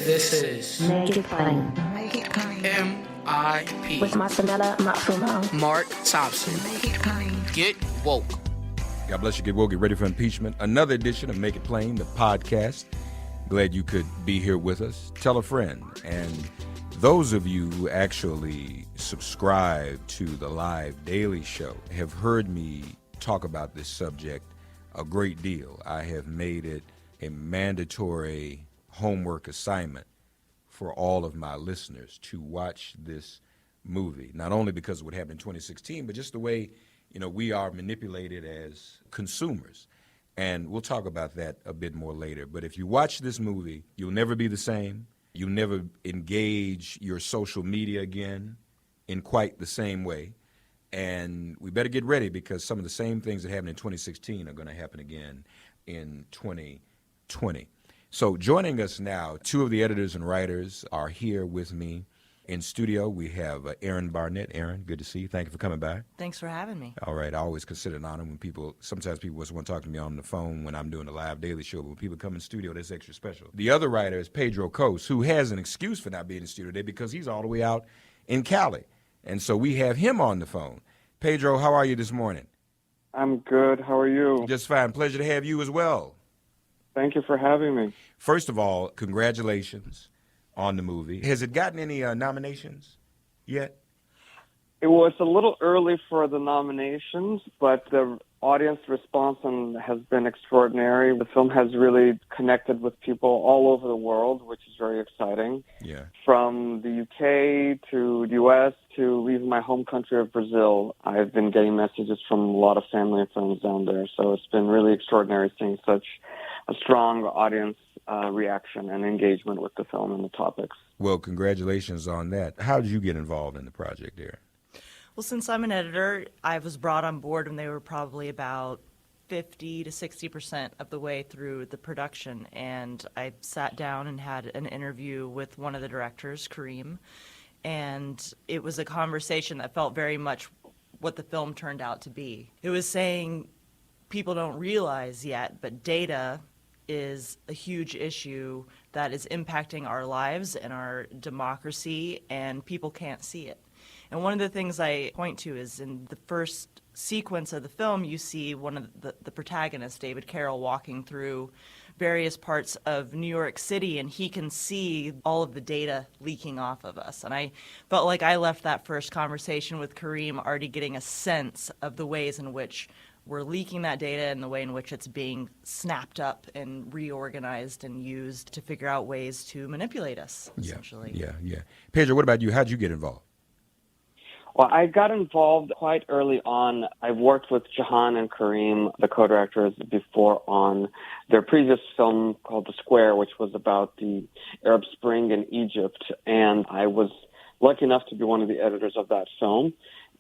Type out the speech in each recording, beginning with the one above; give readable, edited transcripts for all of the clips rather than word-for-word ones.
This is Make it plain. Make it plain. MIP. With Masanella Matfumo. Mark Thompson. Make it plain. Get woke. God bless you. Get woke. Get ready for impeachment. Another edition of Make It Plain, the podcast. Glad you could be here with us. Tell a friend. And those of you who actually subscribe to the live daily show have heard me talk about this subject a great deal. I have made it a mandatory homework assignment for all of my listeners to watch this movie, not only because of what happened in 2016, but just the way, we are manipulated as consumers. And we'll talk about that a bit more later. But if you watch this movie, you'll never be the same. You'll never engage your social media again in quite the same way. And we better get ready because some of the same things that happened in 2016 are going to happen again in 2020. So joining us now, two of the editors and writers are here with me in studio. We have Erin Barnett. Erin, good to see you. Thank you for coming by. Thanks for having me. All right. I always consider it an honor when sometimes people just want to talk to me on the phone when I'm doing a live daily show, but when people come in studio, that's extra special. The other writer is Pedro Cos, who has an excuse for not being in studio today because he's all the way out in Cali. And so we have him on the phone. Pedro, how are you this morning? I'm good. How are you? Just fine. Pleasure to have you as well. Thank you for having me. First of all, congratulations on the movie. Has it gotten any nominations yet? It was a little early for the nominations, but the audience response has been extraordinary. The film has really connected with people all over the world, which is very exciting. Yeah. From the UK to the US to even my home country of Brazil, I've been getting messages from a lot of family and friends down there. So it's been really extraordinary seeing such a strong audience reaction and engagement with the film and the topics. Well, congratulations on that. How did you get involved in the project, Erin? Well, since I'm an editor, I was brought on board when they were probably about 50 to 60% of the way through the production. And I sat down and had an interview with one of the directors, Kareem. And it was a conversation that felt very much what the film turned out to be. It was saying people don't realize yet, but data is a huge issue that is impacting our lives and our democracy, and people can't see it. And one of the things I point to is in the first sequence of the film, you see one of the protagonists, David Carroll, walking through various parts of New York City, and he can see all of the data leaking off of us. And I felt like I left that first conversation with Kareem already getting a sense of the ways in which we're leaking that data and the way in which it's being snapped up and reorganized and used to figure out ways to manipulate us, essentially. Yeah. Pedro, what about you? How'd you get involved? Well, I got involved quite early on. I've worked with Jahan and Kareem, the co-directors, before on their previous film called The Square, which was about the Arab Spring in Egypt. And I was lucky enough to be one of the editors of that film.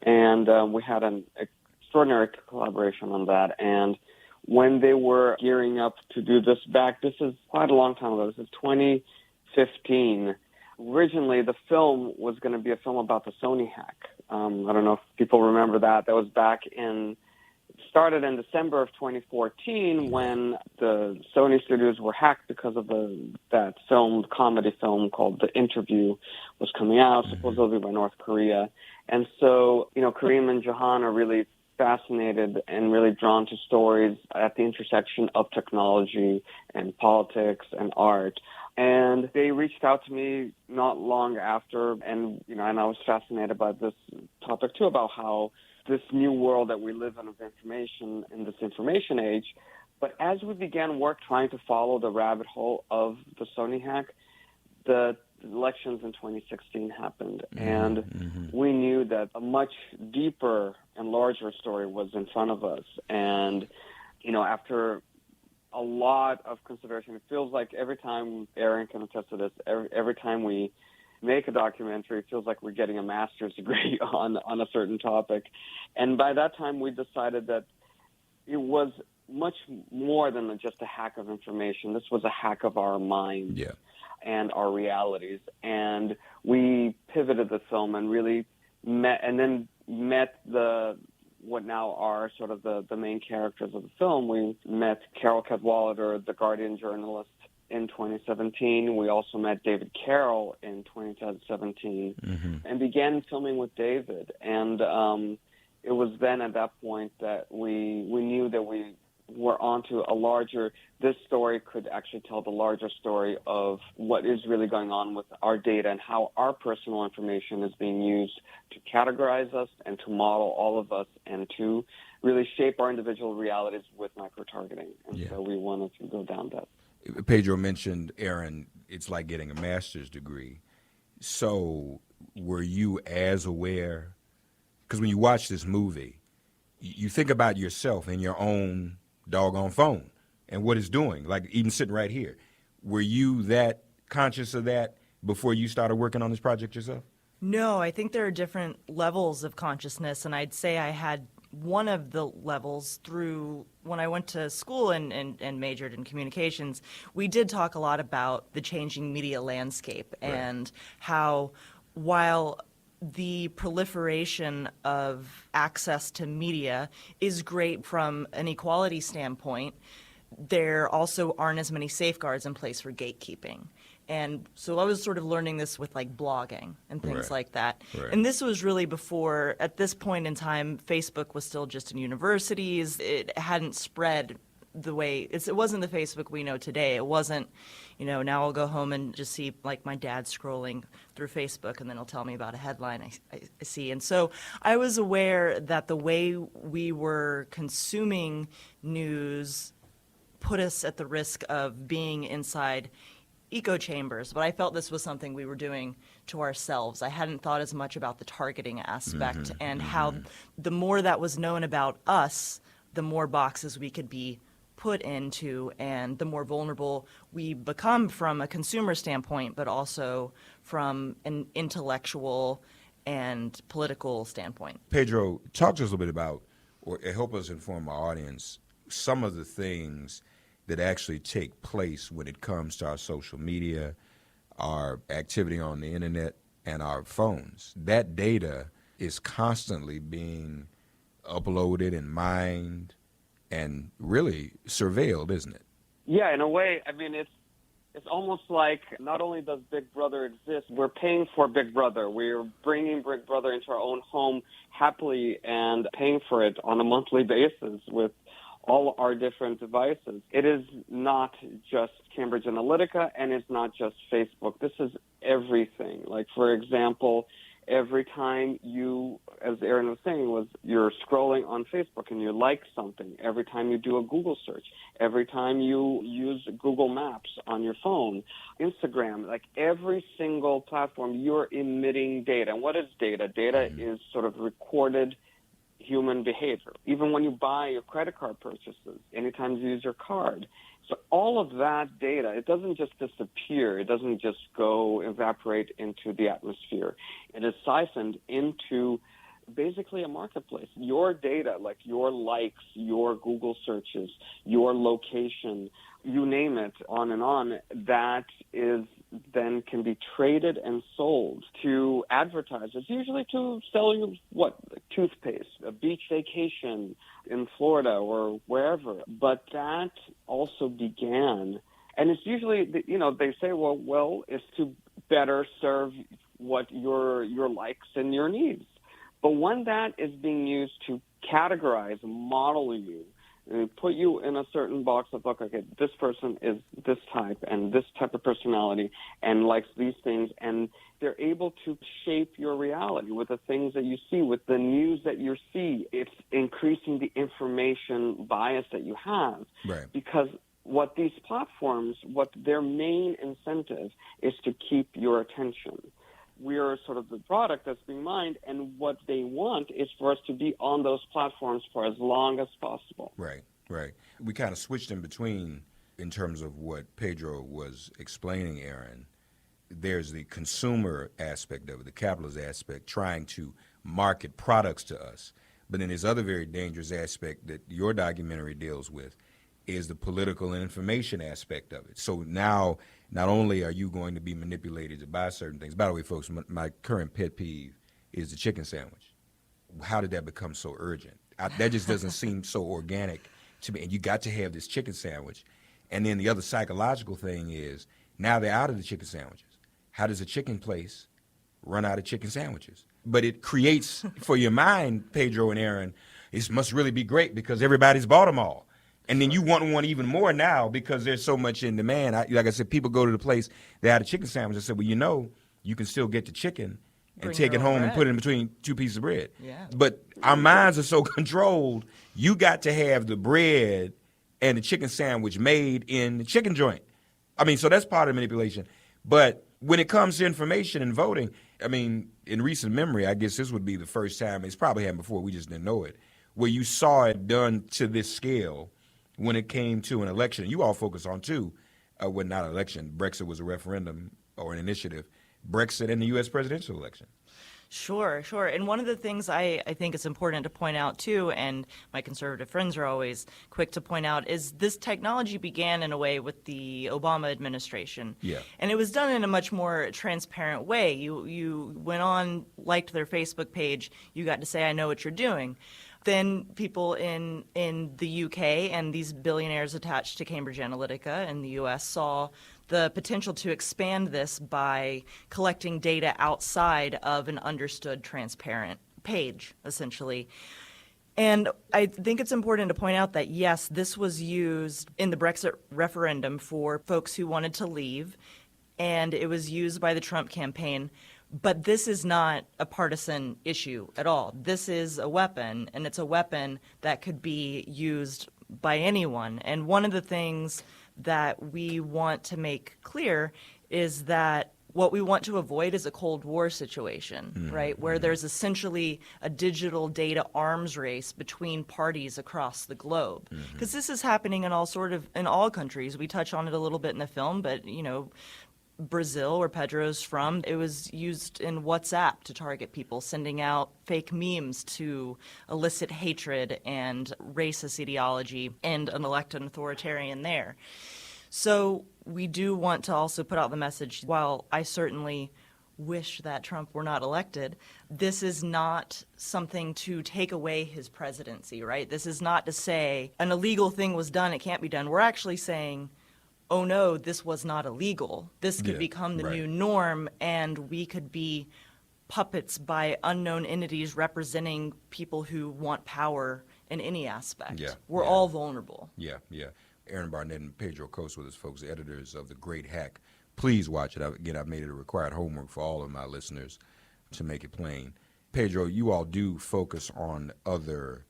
And we had an extraordinary collaboration on that. And when they were gearing up to do this is quite a long time ago. This is 2015. Originally, the film was going to be a film about the Sony hack. I don't know if people remember that. That was started in December of 2014 when the Sony studios were hacked because of that comedy film called The Interview was coming out, supposedly by North Korea. And so, Kareem and Jahan are really fascinated and really drawn to stories at the intersection of technology and politics and art. And they reached out to me not long after, and I was fascinated by this topic too, about how this new world that we live in of information, in this information age. But as we began work trying to follow the rabbit hole of the Sony hack, the elections in 2016 happened, and we knew that a much deeper and larger story was in front of us. And, after a lot of consideration, it feels like every time, Erin can attest to this, every time we make a documentary, it feels like we're getting a master's degree on a certain topic. And by that time, we decided that it was much more than just a hack of information. This was a hack of our minds. Yeah. And our realities. And we pivoted the film and really met what now are sort of the main characters of the film. We met Carol Cadwalader, the Guardian journalist, in 2017. We also met David Carroll in 2017 and began filming with David. And it was then at that point that we knew that we were onto a larger, this story could actually tell the larger story of what is really going on with our data and how our personal information is being used to categorize us and to model all of us and to really shape our individual realities with micro-targeting. And so we wanted to go down that. Pedro mentioned, Aaron, it's like getting a master's degree. So were you as aware? Because when you watch this movie, you think about yourself in your own doggone phone and what it's doing, like even sitting right here. Were you that conscious of that before you started working on this project yourself? No, I think there are different levels of consciousness, and I'd say I had one of the levels through when I went to school and majored in communications. We did talk a lot about the changing media landscape and how while the proliferation of access to media is great from an equality standpoint, there also aren't as many safeguards in place for gatekeeping. And so I was sort of learning this with like blogging and things like that. And this was really before, at this point in time, Facebook was still just in universities. It hadn't spread the way, it wasn't the Facebook we know today. It wasn't, now I'll go home and just see like my dad scrolling through Facebook and then he'll tell me about a headline I see. And so I was aware that the way we were consuming news put us at the risk of being inside echo chambers, but I felt this was something we were doing to ourselves. I hadn't thought as much about the targeting aspect and how the more that was known about us, the more boxes we could be put into and the more vulnerable we become from a consumer standpoint, but also from an intellectual and political standpoint. Pedro, talk to us a little bit about, or help us inform our audience, some of the things that actually take place when it comes to our social media, our activity on the internet, and our phones. That data is constantly being uploaded and mined and really surveilled, isn't it? Yeah, in a way, I mean, it's almost like not only does Big Brother exist, we're paying for Big Brother. We're bringing Big Brother into our own home happily and paying for it on a monthly basis with all our different devices. It is not just Cambridge Analytica, and it's not just Facebook. This is everything. Like, for example, every time you, as Aaron was saying, you're scrolling on Facebook and you like something, every time you do a Google search, every time you use Google Maps on your phone, Instagram, like every single platform, you're emitting data. And what is data? Data is sort of recorded human behavior. Even when you buy your credit card purchases, anytime you use your card. So all of that data, it doesn't just disappear. It doesn't just go evaporate into the atmosphere. It is siphoned into basically a marketplace. Your data, like your likes, your Google searches, your location, you name it, on, that is then can be traded and sold to advertisers, usually to sell you toothpaste, a beach vacation in Florida or wherever. But that also began, and it's usually, they say, well, it's to better serve what your likes and your needs. But when that is being used to categorize, model you, and put you in a certain box of, okay, this person is this type and this type of personality and likes these things, and they're able to shape your reality with the things that you see, with the news that you see. It's increasing the information bias that you have. Right. Because what these platforms, what their main incentive is to keep your attention. We are sort of the product that's being mined, and what they want is for us to be on those platforms for as long as possible. Right. We kind of switched in between in terms of what Pedro was explaining, Aaron. There's the consumer aspect of it, the capitalist aspect, trying to market products to us. But then there's other very dangerous aspect that your documentary deals with is the political and information aspect of it. So now, not only are you going to be manipulated to buy certain things. By the way, folks, my current pet peeve is the chicken sandwich. How did that become so urgent? That just doesn't seem so organic to me. And you got to have this chicken sandwich. And then the other psychological thing is now they're out of the chicken sandwiches. How does a chicken place run out of chicken sandwiches? But it creates, for your mind, Pedro and Aaron, it must really be great because everybody's bought them all. And then you want one even more now because there's so much in demand. Like I said, people go to the place, they had a chicken sandwich. I said, well, you can still get the chicken and Bring take your it own home and bread. put it in between two pieces of bread. Yeah. But our minds are so controlled, you got to have the bread and the chicken sandwich made in the chicken joint. I mean, so that's part of the manipulation. But when it comes to information and voting, I mean, in recent memory, I guess this would be the first time, it's probably happened before, we just didn't know it, where you saw it done to this scale when it came to an election. You all focus on two, well, not an election. Brexit was a referendum or an initiative. Brexit and the U.S. presidential election. Sure. And one of the things I think is important to point out, too, and my conservative friends are always quick to point out, is this technology began in a way with the Obama administration. Yeah. And it was done in a much more transparent way. You went on, liked their Facebook page, you got to say, I know what you're doing. Then people in the UK and these billionaires attached to Cambridge Analytica in the US saw the potential to expand this by collecting data outside of an understood transparent page, essentially. And I think it's important to point out that, yes, this was used in the Brexit referendum for folks who wanted to leave, and it was used by the Trump campaign. But this is not a partisan issue at all. This is a weapon, and it's a weapon that could be used by anyone. And one of the things that we want to make clear is that what we want to avoid is a Cold War situation, right, where there's essentially a digital data arms race between parties across the globe. Because this is happening in all countries. We touch on it a little bit in the film, but, Brazil, where Pedro's from, it was used in WhatsApp to target people, sending out fake memes to elicit hatred and racist ideology and an elected authoritarian there. So we do want to also put out the message, while I certainly wish that Trump were not elected, this is not something to take away his presidency, right? This is not to say an illegal thing was done, it can't be done. We're actually saying, oh no, this was not illegal. This could become the new norm, and we could be puppets by unknown entities representing people who want power in any aspect. We're all vulnerable. Yeah. Aaron Barnett and Pedro Costa, with us folks, the editors of The Great Hack. Please watch it. I've made it a required homework for all of my listeners to make it plain. Pedro, you all do focus on other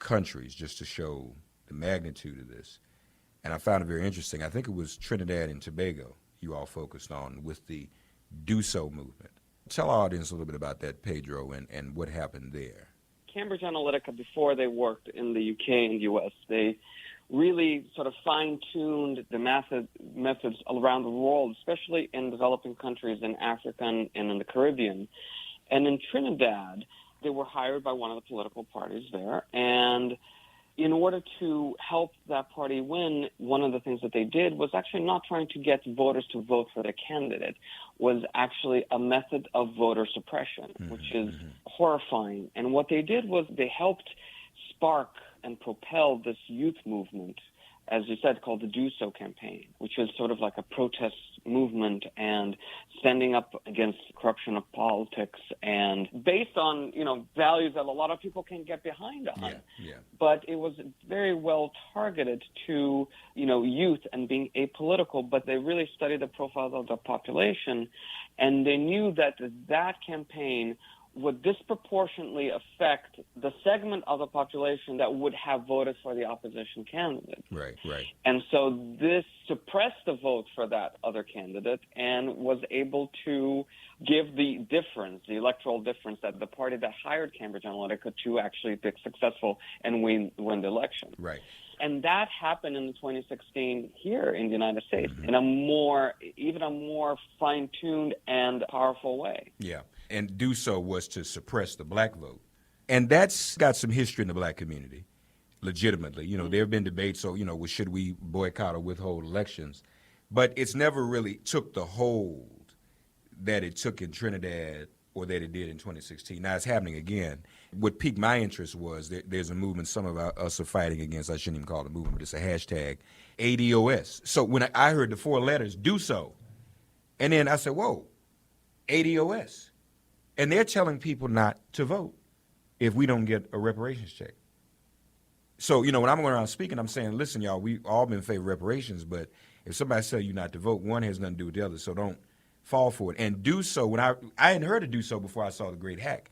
countries just to show the magnitude of this. And I found it very interesting. I think it was Trinidad and Tobago you all focused on with the Do So movement. Tell our audience a little bit about that, Pedro, and what happened there. Cambridge Analytica, before they worked in the UK and US, they really sort of fine-tuned the methods around the world, especially in developing countries in Africa and in the Caribbean. And in Trinidad, they were hired by one of the political parties there, and in order to help that party win, one of the things that they did was actually not trying to get voters to vote for their candidate, was actually a method of voter suppression, which is horrifying. And what they did was they helped spark and propel this youth movement, as you said, called the Do So campaign, which is sort of like a protest movement and standing up against corruption of politics and based on, values that a lot of people can get behind on. Yeah. But it was very well targeted to, youth and being apolitical, but they really studied the profile of the population, and they knew that that campaign would disproportionately affect the segment of the population that would have voted for the opposition candidate. Right. And so this suppressed the vote for that other candidate and was able to give the difference, the electoral difference, that the party that hired Cambridge Analytica to actually be successful and win the election. Right. And that happened in 2016 here in the United States in a more fine-tuned and powerful way. Yeah. And Do So was to suppress the black vote. And that's got some history in the black community, legitimately. There have been debates, should we boycott or withhold elections? But it's never really took the hold that it took in Trinidad or that it did in 2016. Now it's happening again. what piqued my interest was there's a movement some of us are fighting against. I shouldn't even call it a movement, but it's a hashtag, ADOS. So when I heard the 4 letters, do so, and then I said, whoa, ADOS. And they're telling people not to vote if we don't get a reparations check. So, when I'm going around speaking, I'm saying, listen, y'all, we all been in favor of reparations, but if somebody tells you not to vote, one has nothing to do with the other, so don't fall for it. And do so, when I hadn't heard of do so before I saw The Great Hack.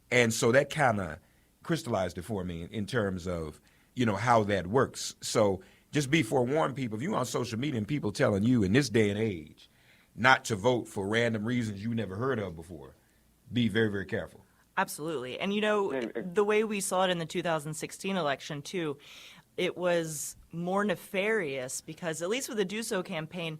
And so that kind of crystallized it for me in terms of, how that works. So just be forewarned, people. If you're on social media and people telling you in this day and age not to vote for random reasons you never heard of before, be very, very careful. Absolutely. And, the way we saw it in the 2016 election, too, it was more nefarious because, at least with the Do So campaign,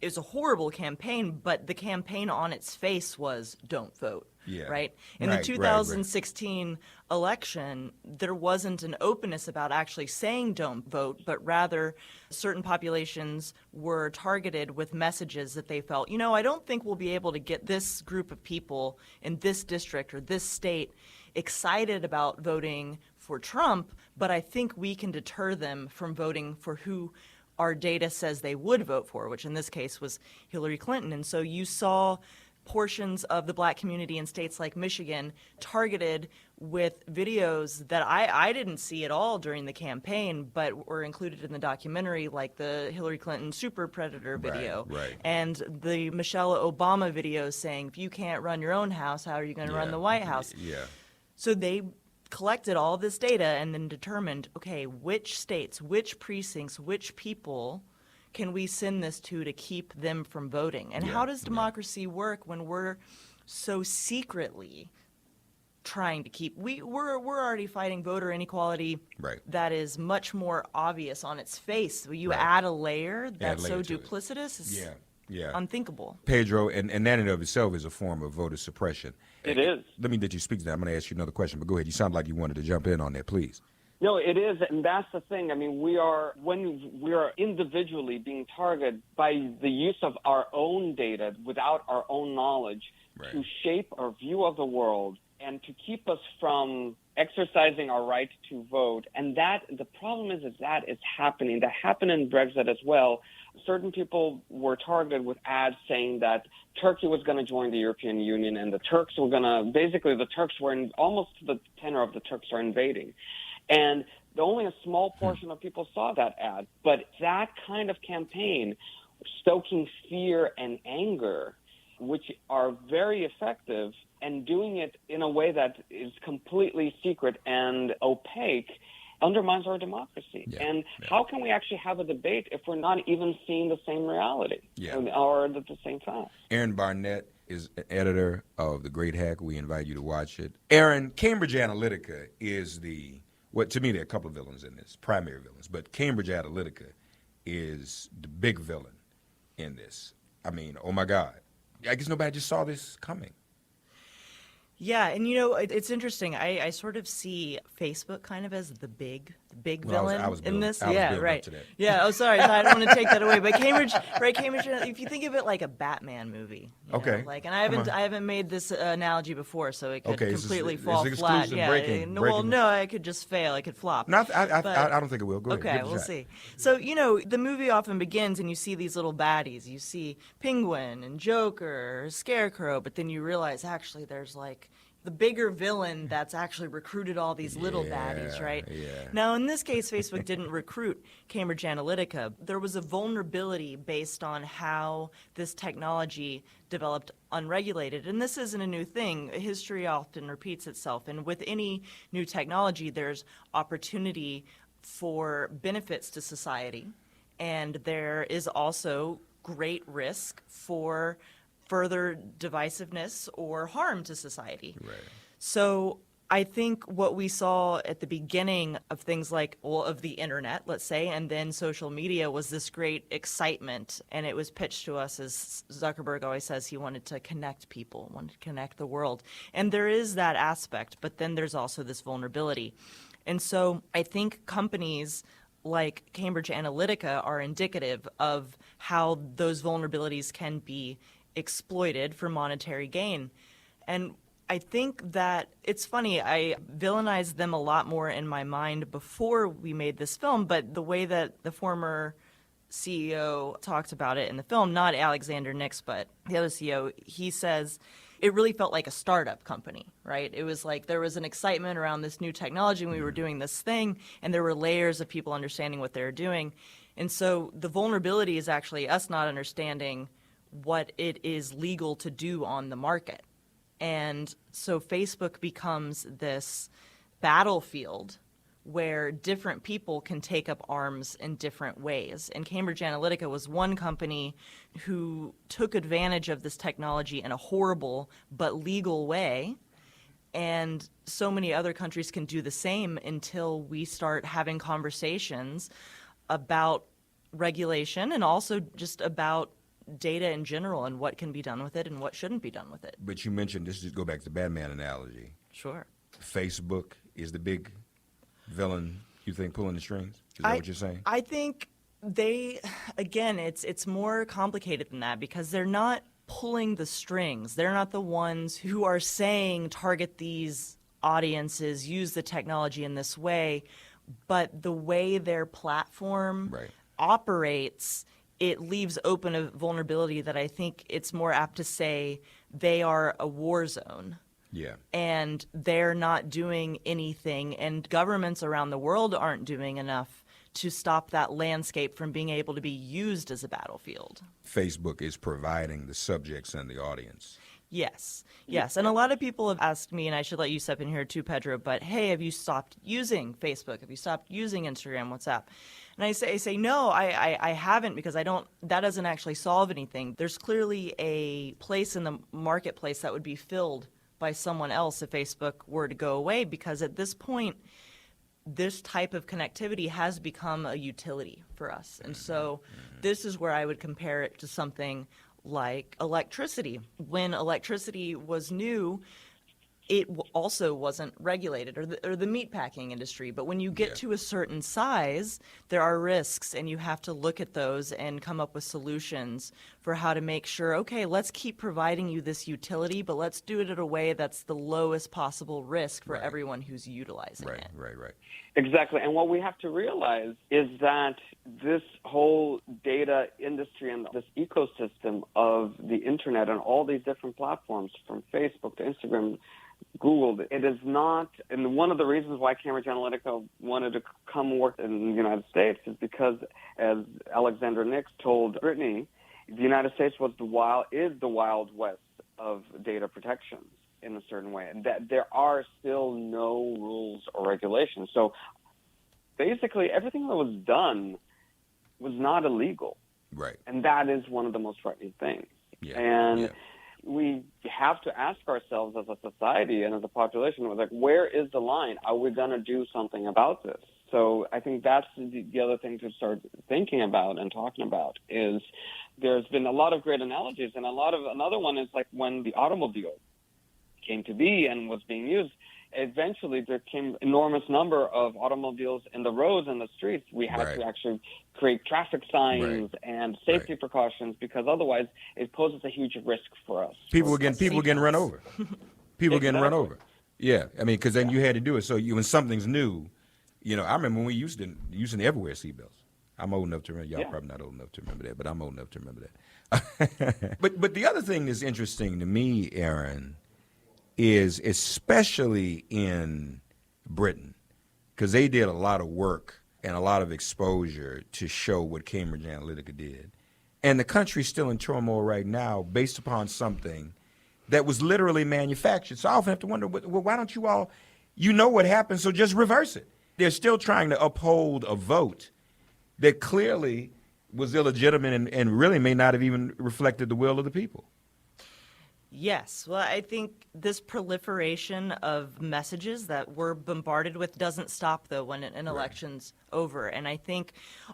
it was a horrible campaign, but the campaign on its face was don't vote. Yeah. Right? In the 2016 election, there wasn't an openness about actually saying don't vote, but rather certain populations were targeted with messages that they felt, I don't think we'll be able to get this group of people in this district or this state excited about voting for Trump, but I think we can deter them from voting for who our data says they would vote for, which in this case was Hillary Clinton. And so you saw portions of the black community in states like Michigan targeted with videos that I didn't see at all during the campaign, but were included in the documentary, like the Hillary Clinton super predator video and the Michelle Obama video saying, if you can't run your own house, how are you going to run the White House? Yeah. So they collected all this data and then determined, okay, which states, which precincts, which people can we send this to keep them from voting? And how does democracy work when we're so secretly trying to keep? We're already fighting voter inequality that is much more obvious on its face. You add a layer that's so duplicitous. It's unthinkable. Pedro, and that in and of itself is a form of voter suppression. It is. Let me let you speak to that. I'm going to ask you another question, but go ahead. You sound like you wanted to jump in on that, please. No, it is, and that's the thing. I mean, when we are individually being targeted by the use of our own data without our own knowledge to shape our view of the world and to keep us from exercising our right to vote. And that the problem is that is happening. That happened in Brexit as well. Certain people were targeted with ads saying that Turkey was going to join the European Union and the Turks were going to, basically the Turks were almost to the tenor of the Turks are invading. And only a small portion of people saw that ad. But that kind of campaign, stoking fear and anger, which are very effective, and doing it in a way that is completely secret and opaque, undermines our democracy. How can we actually have a debate if we're not even seeing the same reality or at the same time? Aaron Barnett is an editor of The Great Hack. We invite you to watch it. Aaron, Cambridge Analytica is to me, there are a couple of villains in this, primary villains, but Cambridge Analytica is the big villain in this. I mean, oh my God. I guess nobody just saw this coming. Yeah, and it's interesting. I sort of see Facebook kind of as the big villain in this. Yeah, right. Yeah. Oh, sorry. I don't want to take that away. But Cambridge. If you think of it like a Batman movie. Okay. And I haven't made this analogy before, so it could completely fall it's flat. Breaking. No, it could just fail. It could flop. No, I don't think it will. Go ahead. Okay, we'll see. So the movie often begins, and you see these little baddies. You see Penguin and Joker, Scarecrow, but then you realize actually there's the bigger villain that's actually recruited all these little baddies, right? Yeah. Now, in this case, Facebook didn't recruit Cambridge Analytica. There was a vulnerability based on how this technology developed unregulated. And this isn't a new thing. History often repeats itself. And with any new technology, there's opportunity for benefits to society. And there is also great risk for further divisiveness or harm to society. Right. So I think what we saw at the beginning of things like, of the internet, let's say, and then social media was this great excitement. And it was pitched to us, as Zuckerberg always says, he wanted to connect people, wanted to connect the world. And there is that aspect, but then there's also this vulnerability. And so I think companies like Cambridge Analytica are indicative of how those vulnerabilities can be exploited for monetary gain. And I think that it's funny. I villainized them a lot more in my mind before we made this film, but the way that the former CEO talked about it in the film, not Alexander Nix, but the other CEO, he says it really felt like a startup company, right? It was like there was an excitement around this new technology and we were doing this thing, and there were layers of people understanding what they were doing. And so the vulnerability is actually us not understanding what it is legal to do on the market. And so Facebook becomes this battlefield where different people can take up arms in different ways. And Cambridge Analytica was one company who took advantage of this technology in a horrible but legal way. And so many other countries can do the same until we start having conversations about regulation and also just about data in general and what can be done with it and what shouldn't be done with it. But you mentioned, this is go back to the Batman analogy. Sure. Facebook is the big villain, you think, pulling the strings? Is that what you're saying? I think they, again, it's more complicated than that because they're not pulling the strings. They're not the ones who are saying target these audiences, use the technology in this way, but the way their platform operates, it leaves open a vulnerability that I think it's more apt to say they are a war zone. Yeah. And they're not doing anything, and governments around the world aren't doing enough to stop that landscape from being able to be used as a battlefield. Facebook is providing the subjects and the audience. Yes, yes. And a lot of people have asked me, and I should let you step in here too, Pedro, but hey, have you stopped using Facebook? Have you stopped using Instagram, WhatsApp? And I say no, I haven't, because that doesn't actually solve anything. There's clearly a place in the marketplace that would be filled by someone else if Facebook were to go away, because at this point, this type of connectivity has become a utility for us. And so this is where I would compare it to something like electricity. When electricity was new, it also wasn't regulated, or the meatpacking industry. But when you get to a certain size, there are risks, and you have to look at those and come up with solutions for how to make sure, okay, let's keep providing you this utility, but let's do it in a way that's the lowest possible risk for everyone who's utilizing it. Right. Exactly. And what we have to realize is that this whole data industry and this ecosystem of the internet and all these different platforms, from Facebook to Instagram, Google, it is not, and one of the reasons why Cambridge Analytica wanted to come work in the United States is because, as Alexander Nix told Brittany, the United States is the Wild West of data protection in a certain way, and that there are still no rules or regulations. So basically everything that was done was not illegal. Right. And that is one of the most frightening things. We have to ask ourselves as a society and as a population, like, where is the line? Are we going to do something about this? So I think that's the other thing to start thinking about and talking about is there's been a lot of great analogies, and another one is like when the automobile came to be and was being used, eventually there came enormous number of automobiles in the roads and the streets. We had to actually create traffic signs and safety precautions, because otherwise it poses a huge risk for us. People getting run over. People getting run over. Yeah, I mean, because then you had to do it. So when something's new, I remember when we used to everywhere seatbelts. I'm old enough to remember. Y'all probably not old enough to remember that, but I'm old enough to remember that. But the other thing that's interesting to me, Aaron, is especially in Britain, because they did a lot of work and a lot of exposure to show what Cambridge Analytica did. And the country's still in turmoil right now based upon something that was literally manufactured. So I often have to wonder, well, why don't you all, what happened, so just reverse it. They're still trying to uphold a vote that clearly was illegitimate and really may not have even reflected the will of the people. Yes. Well, I think this proliferation of messages that we're bombarded with doesn't stop, though, when an election's over. And I think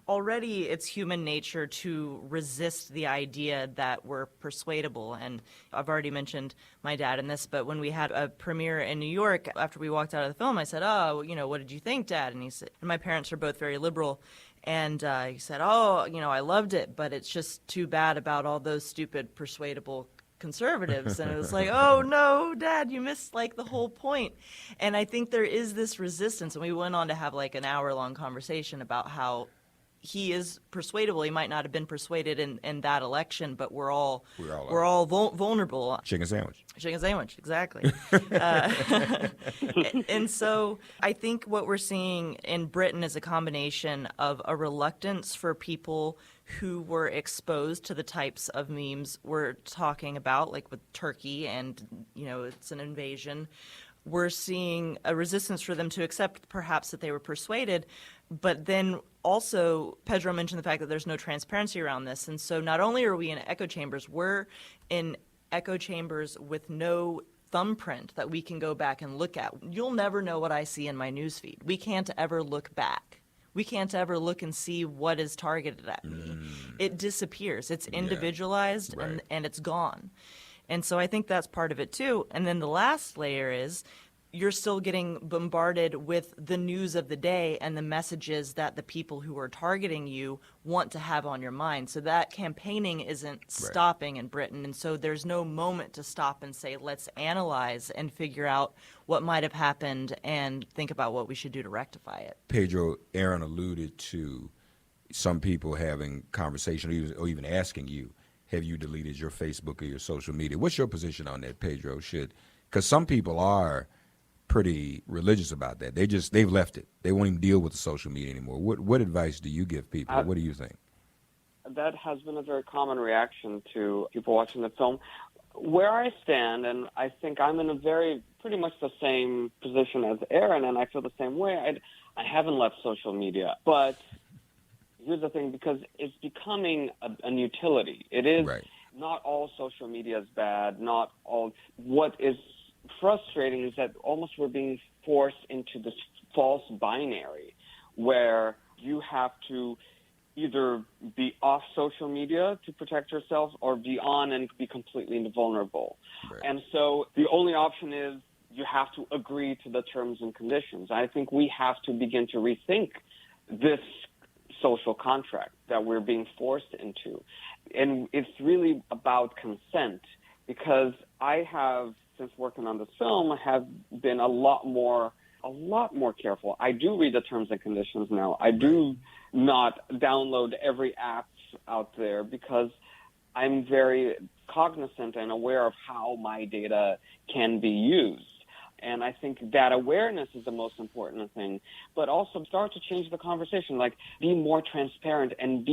already it's human nature to resist the idea that we're persuadable. And I've already mentioned my dad in this, but when we had a premiere in New York, after we walked out of the film, I said, what did you think, Dad? And he said, and my parents are both very liberal. And he said, I loved it, but it's just too bad about all those stupid persuadable conservatives. And it was like, oh no, Dad, you missed like the whole point. And I think there is this resistance. And we went on to have like an hour-long conversation about how he is persuadable. He might not have been persuaded in that election, but we're all vulnerable. Chicken sandwich. Chicken sandwich, exactly. And so I think what we're seeing in Britain is a combination of a reluctance for people who were exposed to the types of memes we're talking about, like with Turkey and, it's an invasion. We're seeing a resistance for them to accept perhaps that they were persuaded. But then also, Pedro mentioned the fact that there's no transparency around this. And so not only are we in echo chambers, we're in echo chambers with no thumbprint that we can go back and look at. You'll never know what I see in my newsfeed. We can't ever look back. We can't ever look and see what is targeted at me. It disappears. It's individualized and it's gone. And so I think that's part of it too. And then the last layer is you're still getting bombarded with the news of the day and the messages that the people who are targeting you want to have on your mind. So that campaigning isn't stopping in Britain. And so there's no moment to stop and say, let's analyze and figure out what might have happened and think about what we should do to rectify it. Pedro, Aaron alluded to some people having conversation or even asking you, have you deleted your Facebook or your social media? What's your position on that, Pedro? Because some people are pretty religious about that. They've left it. They won't even deal with the social media anymore. What advice do you give people? What do you think? That has been a very common reaction to people watching the film. Where I stand, and I think I'm in pretty much the same position as Aaron, and I feel the same way. I haven't left social media, but here's the thing, because it's becoming an utility. It is not all social media is bad. Not all. What is frustrating is that almost we're being forced into this false binary where you have to either be off social media to protect yourself or be on and be completely invulnerable. And so the only option is you have to agree to the terms and conditions. I think we have to begin to rethink this social contract that we're being forced into. And it's really about consent, because I have, since working on this film, have been a lot more careful. I do read the terms and conditions now. I do not download every app out there, because I'm very cognizant and aware of how my data can be used. And I think that awareness is the most important thing, but also start to change the conversation, like be more transparent and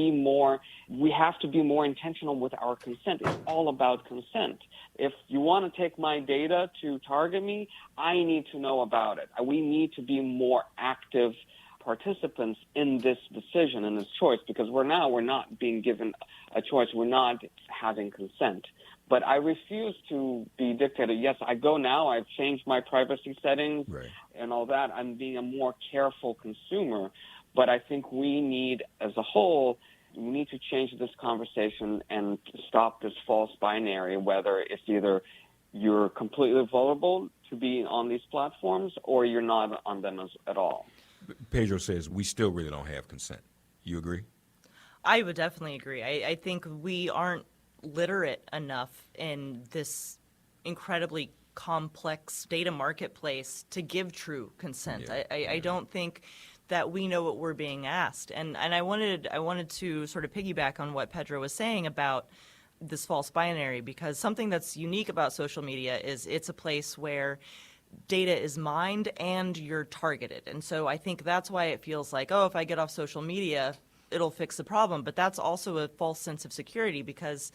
we have to be more intentional with our consent. It's all about consent. If you want to take my data to target me, I need to know about it. We need to be more active participants in this decision and this choice, because we're not being given a choice. We're not having consent. But I refuse to be dictated. Yes, I go now. I've changed my privacy settings and all that. I'm being a more careful consumer. But I think we need, as a whole, we need to change this conversation and stop this false binary, whether it's either you're completely vulnerable to be on these platforms or you're not on them at all. Pedro says we still really don't have consent. You agree? I would definitely agree. I think we aren't literate enough in this incredibly complex data marketplace to give true consent. I don't think that we know what we're being asked. And I wanted to sort of piggyback on what Pedro was saying about this false binary, because something that's unique about social media is it's a place where data is mined and you're targeted. And so I think that's why it feels like, oh, if I get off social media, it'll fix the problem. But that's also a false sense of security, because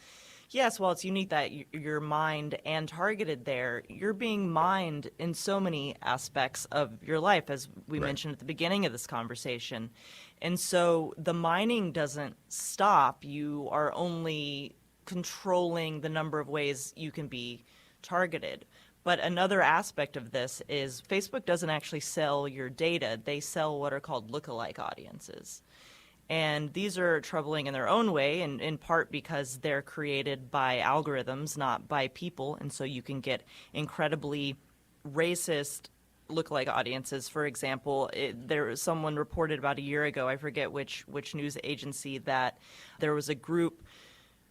yes, while it's unique that you're mined and targeted there, you're being mined in so many aspects of your life, as we mentioned at the beginning of this conversation. And so the mining doesn't stop. You are only controlling the number of ways you can be targeted. But another aspect of this is Facebook doesn't actually sell your data. They sell what are called lookalike audiences. And these are troubling in their own way, and in part because they're created by algorithms, not by people. And so you can get incredibly racist lookalike audiences. For example, there was someone reported about a year ago, I forget which news agency, that there was a group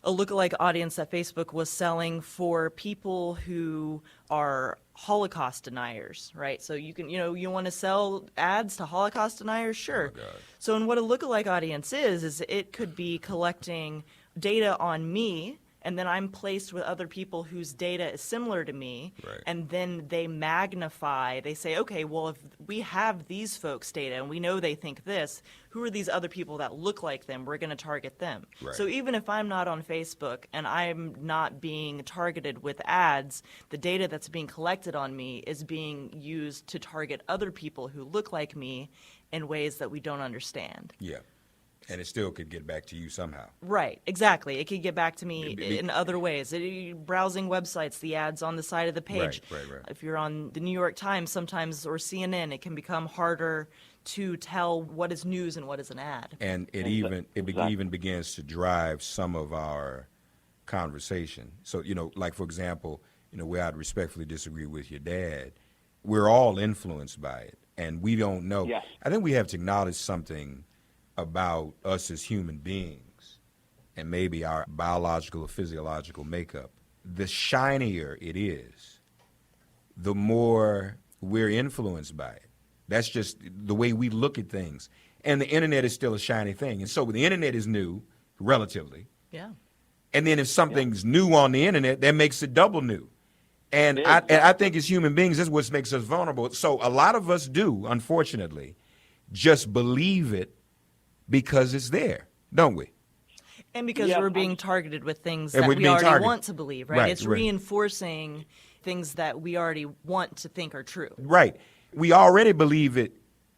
a lookalike audience that Facebook was selling for people who are Holocaust deniers, right? So you can, you want to sell ads to Holocaust deniers? Sure. Oh, God. So, and what a lookalike audience is it could be collecting data on me, and then I'm placed with other people whose data is similar to me, Right. and then they magnify, they say, okay, well, if we have these folks' data and we know they think this, who are these other people that look like them? We're going to target them. Right. So even if I'm not on Facebook and I'm not being targeted with ads, the data that's being collected on me is being used to target other people who look like me in ways that we don't understand. Yeah. And it still could get back to you somehow. Right, exactly. It could get back to me Be- in other ways. Browsing websites, the ads on the side of the page. Right. If you're on the New York Times sometimes or CNN, it can become harder to tell what is news and what is an ad. And it Exactly. even begins to drive some of our conversation. So, like, for example, where I'd respectfully disagree with your dad, we're all influenced by it, and we don't know. Yes. I think we have to acknowledge something about us as human beings and maybe our biological or physiological makeup. The shinier it is, the more we're influenced by it. That's just the way we look at things. And the internet is still a shiny thing. And so the internet is new, relatively. Yeah. And then if something's new on the internet, that makes it double new. And It is. I think as human beings, that's what makes us vulnerable. So a lot of us do, unfortunately, just believe it because it's there, don't we? And because Yeah, we're being targeted with things And that we're we being already targeted. want to believe, right? Right, It's right. reinforcing things that we already want to think are true. Right. We already believe it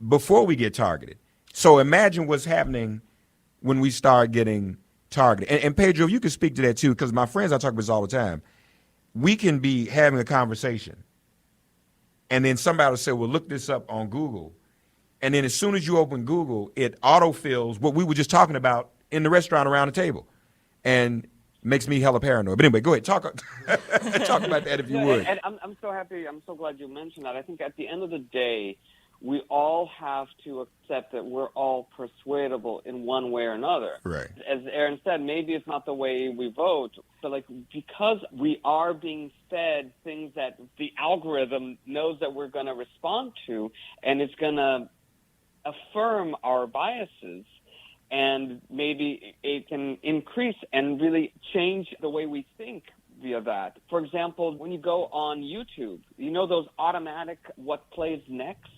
before we get targeted. So imagine what's happening when we start getting targeted. And Pedro, if you could speak to that too, because my friends, I talk about this all the time. We can be having a conversation, and then somebody will say, well, look this up on Google. And then as soon as you open Google, it autofills what we were just talking about in the restaurant around the table, and makes me hella paranoid. But anyway, go ahead. Talk about that if you Yeah, would. And I'm so happy. I'm so glad you mentioned that. I think at the end of the day, we all have to accept that we're all persuadable in one way or another. Right. As Aaron said, maybe it's not the way we vote, but because we are being fed things that the algorithm knows that we're going to respond to, and it's going to affirm our biases. And maybe it can increase and really change the way we think via that. For example, when you go on YouTube, those automatic what plays next?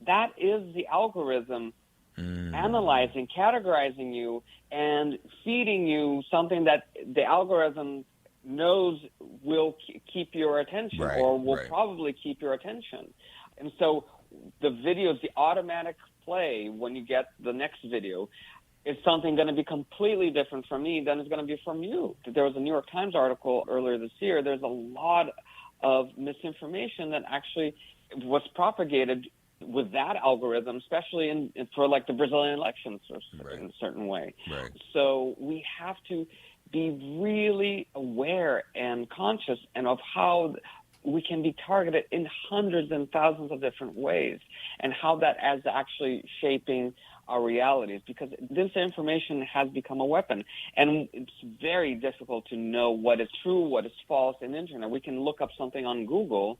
That is the algorithm analyzing, categorizing you, and feeding you something that the algorithm knows will keep your attention, Right, or will right. probably keep your attention. And so the videos, the automatic play when you get the next video, is something going to be completely different from me than it's going to be from you. There was a New York Times article earlier this year. There's a lot of misinformation that actually was propagated with that algorithm, especially for the Brazilian elections in a certain way. Right. So we have to be really aware and conscious of how we can be targeted in hundreds and thousands of different ways, and how that is actually shaping our realities, because this information has become a weapon, and it's very difficult to know what is true, what is false in the internet. We can look up something on Google,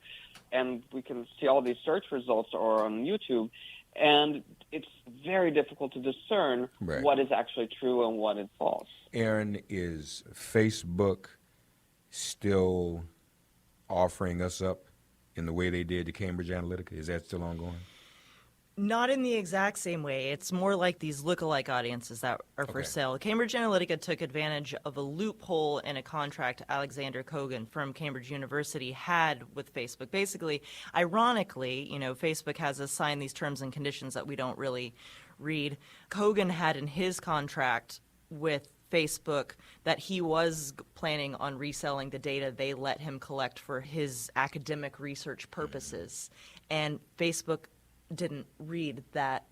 and we can see all these search results, or on YouTube, and it's very difficult to discern Right. what is actually true and what is false. Aaron, is Facebook still offering us up in the way they did to Cambridge Analytica? Is that still ongoing? Not in the exact same way. It's more like these lookalike audiences that are for Okay. sale. Cambridge Analytica took advantage of a loophole in a contract Alexander Kogan from Cambridge University had with Facebook. Basically, ironically, Facebook has us sign these terms and conditions that we don't really read. Kogan had in his contract with Facebook that he was planning on reselling the data they let him collect for his academic research purposes. And Facebook didn't read that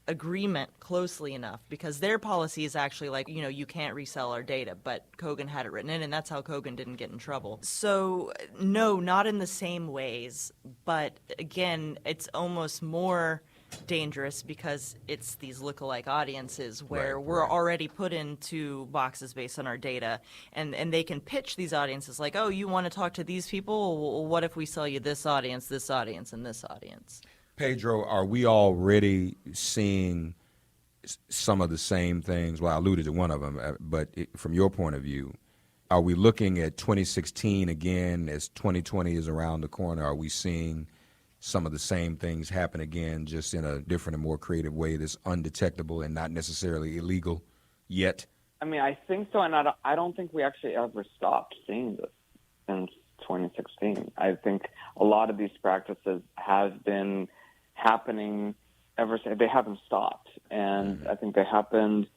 agreement closely enough, because their policy is actually you can't resell our data, but Kogan had it written in, and that's how Kogan didn't get in trouble. So no, not in the same ways, but again, it's almost more dangerous because it's these lookalike audiences where Right, we're right. already put into boxes based on our data, and they can pitch these audiences like, oh, you want to talk to these people? Well, what if we sell you this audience, and this audience? Pedro, are we already seeing some of the same things? Well, I alluded to one of them, but from your point of view, are we looking at 2016 again as 2020 is around the corner? Are we seeing some of the same things happen again, just in a different and more creative way that's undetectable and not necessarily illegal yet? I mean, I think so, and I don't think we actually ever stopped seeing this since 2016. I think a lot of these practices have been happening ever since. They haven't stopped, and I think they happened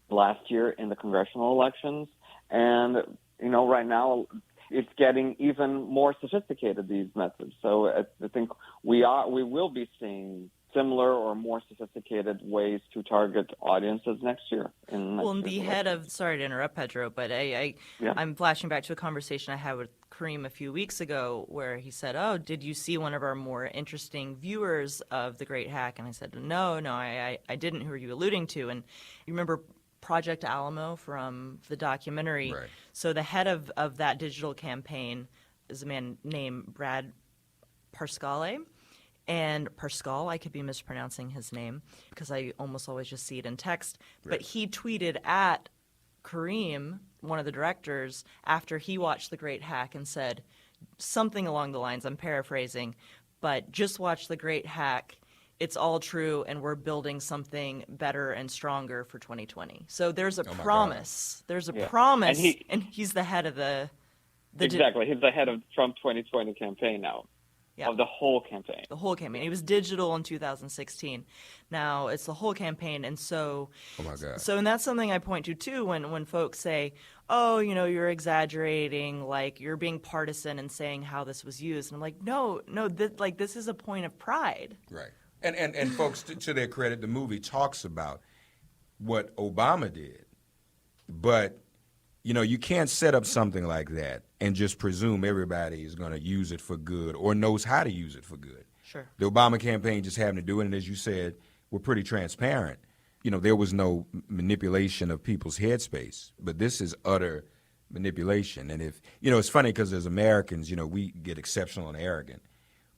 last year in the congressional elections, and right now it's getting even more sophisticated, these methods. So I think we will be seeing similar or more sophisticated ways to target audiences next year. Well, and the head of, sorry to interrupt, Pedro, but I'm flashing back to a conversation I had with Kareem a few weeks ago where he said, oh, did you see one of our more interesting viewers of The Great Hack? And I said, no, I didn't. Who are you alluding to? And you remember Project Alamo from the documentary? Right. So the head of that digital campaign is a man named Brad Parscale. And Pascal, I could be mispronouncing his name because I almost always just see it in text. Right. But he tweeted at Kareem, one of the directors, after he watched The Great Hack and said something along the lines, I'm paraphrasing, but just watch The Great Hack. It's all true, and we're building something better and stronger for 2020. So there's a promise. There's a promise, and he's the head of the exactly. He's the head of Trump 2020 campaign now. Yeah. Of the whole campaign. The whole campaign. It was digital in 2016. Now it's the whole campaign, and so. Oh my God. So, and that's something I point to too when folks say, "Oh, you're exaggerating, like you're being partisan and saying how this was used." And I'm like, no, this is a point of pride. Right. And folks, to their credit, the movie talks about what Obama did, but you can't set up something like that and just presume everybody is going to use it for good or knows how to use it for good. Sure. The Obama campaign just happened to do it, and as you said, we're pretty transparent. There was no manipulation of people's headspace, but this is utter manipulation. And if, it's funny because as Americans, we get exceptional and arrogant.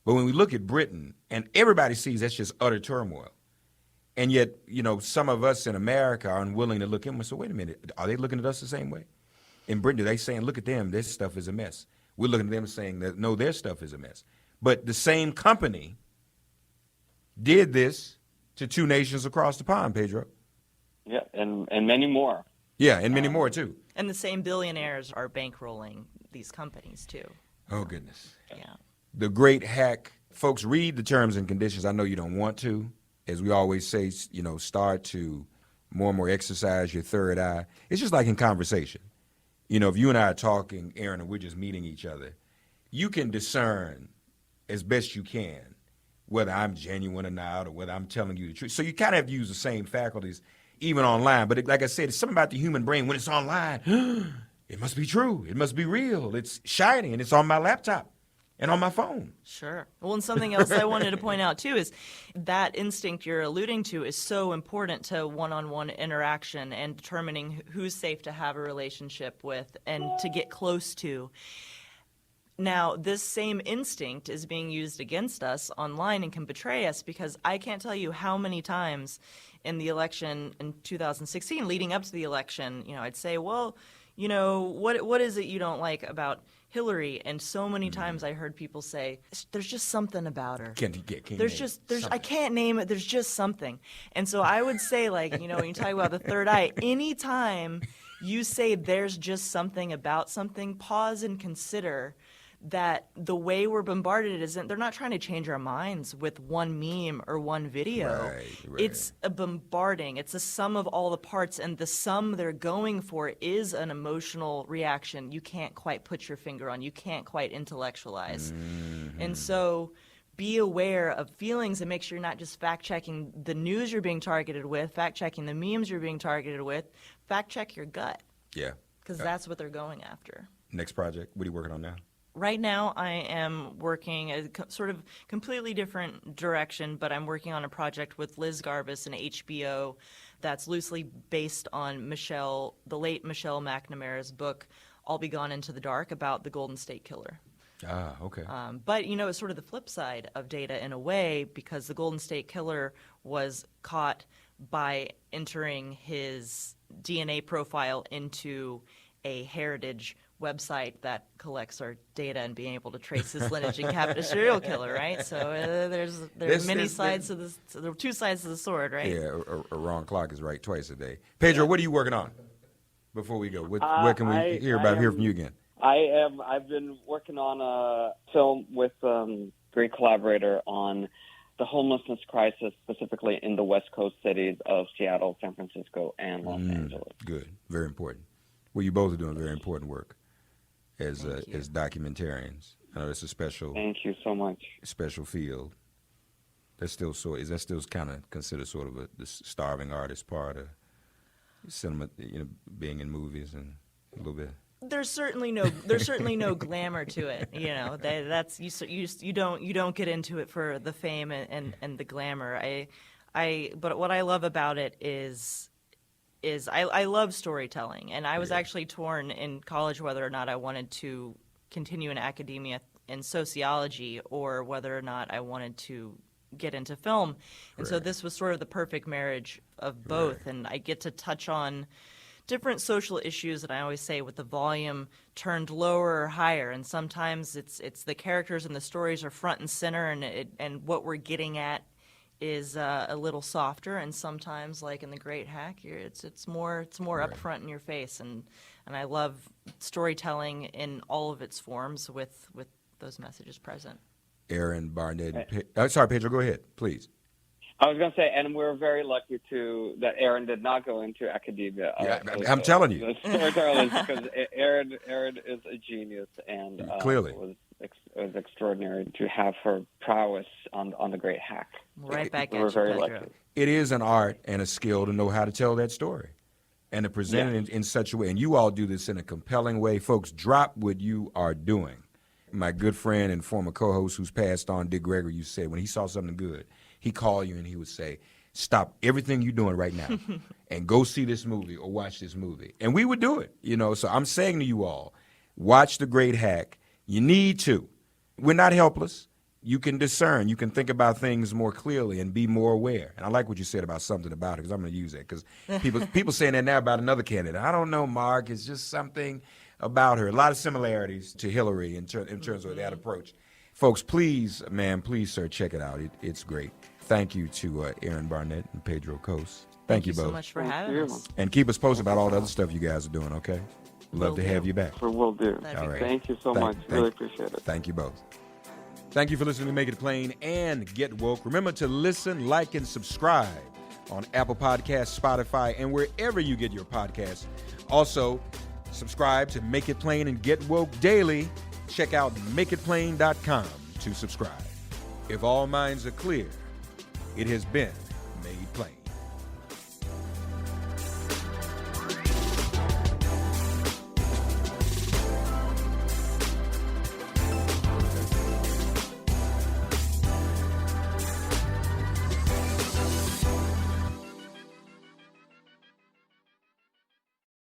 But when we look at Britain, and everybody sees that's just utter turmoil, and yet, some of us in America are unwilling to look in and say, wait a minute, are they looking at us the same way? In Britain, are they saying, look at them, their stuff is a mess? We're looking at them and saying that, no, their stuff is a mess. But the same company did this to two nations across the pond, Pedro. Yeah, and many more. Yeah, and many more, too. And the same billionaires are bankrolling these companies, too. Oh, goodness. Yeah. The Great Hack. Folks, read the terms and conditions. I know you don't want to. As we always say, start to more and more exercise your third eye. It's just like in conversation. If you and I are talking, Aaron, and we're just meeting each other, you can discern as best you can whether I'm genuine or not or whether I'm telling you the truth. So you kind of have to use the same faculties even online. But like I said, it's something about the human brain. When it's online, it must be true. It must be real. It's shiny, and it's on my laptop and on my phone. Sure. Well, and something else I wanted to point out, too, is that instinct you're alluding to is so important to one-on-one interaction and determining who's safe to have a relationship with and to get close to. Now, this same instinct is being used against us online and can betray us because I can't tell you how many times in the election in 2016, leading up to the election, I'd say, well, what is it you don't like about Hillary? And so many times I heard people say, there's just something about her. I can't name it. There's just something. And so I would say, when you talk about the third eye, anytime you say there's just something about something, pause and consider that the way we're bombarded isn't, they're not trying to change our minds with one meme or one video. Right. It's a bombarding. It's a sum of all the parts, and the sum they're going for is an emotional reaction you can't quite put your finger on, you can't quite intellectualize. Mm-hmm. And so be aware of feelings and make sure you're not just fact-checking the news you're being targeted with, fact-checking the memes you're being targeted with, fact-check your gut. Yeah. Because that's what they're going after. Next project, what are you working on now? Right now, I am working a sort of completely different direction, but I'm working on a project with Liz Garbus and HBO that's loosely based on the late Michelle McNamara's book, I'll Be Gone Into the Dark, about the Golden State Killer. Ah, okay. But, it's sort of the flip side of Data in a way, because the Golden State Killer was caught by entering his DNA profile into a heritage website that collects our data and being able to trace his lineage and capture a serial killer, right? So there are many sides to this. So there are two sides to the sword, right? Yeah, a wrong clock is right twice a day. Pedro, what are you working on? Before we go, where can we hear from you again? I've been working on a film with great collaborator on the homelessness crisis, specifically in the West Coast cities of Seattle, San Francisco, and Los Angeles. Good, very important. Well, you both are doing very important work as documentarians. I know it's a special. Thank you so much. Special field. Is that still kind of considered sort of the starving artist part of cinema? Being in movies and a little bit. There's certainly no glamour to it. That's you don't get into it for the fame and the glamour. But what I love about it is I love storytelling, and I was actually torn in college whether or not I wanted to continue in academia in sociology or whether or not I wanted to get into film. And so this was sort of the perfect marriage of both, and I get to touch on different social issues, and I always say with the volume turned lower or higher, and sometimes it's the characters and the stories are front and center, and what we're getting at is a little softer, and sometimes, like in The Great Hack, it's more upfront in your face, and I love storytelling in all of its forms with those messages present. Aaron Barnett. Sorry, Pedro, go ahead, please. I was going to say, and we're very lucky that Aaron did not go into academia. I'm telling you. Because Aaron is a genius, and clearly it was extraordinary to have her prowess on The Great Hack. Right back at we're you, very Pedro. lucky. It is an art and a skill to know how to tell that story and to present it in such a way. And you all do this in a compelling way. Folks, drop what you are doing. My good friend and former co-host who's passed on, Dick Gregory, you said when he saw something good, he'd call you and he would say, stop everything you're doing right now and go see this movie or watch this movie. And we would do it, So I'm saying to you all, watch The Great Hack. You need to. We're not helpless. You can discern. You can think about things more clearly and be more aware. And I like what you said about something about it, because I'm going to use that. Because people saying that now about another candidate. I don't know, Mark. It's just something about her. A lot of similarities to Hillary in terms of that approach. Folks, please, sir, check it out. It's great. Thank you to Aaron Barnett and Pedro Cos. Thank you both. So much for having us. And keep us posted about all the other stuff you guys are doing, okay? Love to have you back. We'll do. All right. Thank you so much. Really appreciate it. Thank you both. Thank you for listening to Make It Plain and Get Woke. Remember to listen, like, and subscribe on Apple Podcasts, Spotify, and wherever you get your podcasts. Also, subscribe to Make It Plain and Get Woke daily. Check out makeitplain.com to subscribe. If all minds are clear, it has been made plain.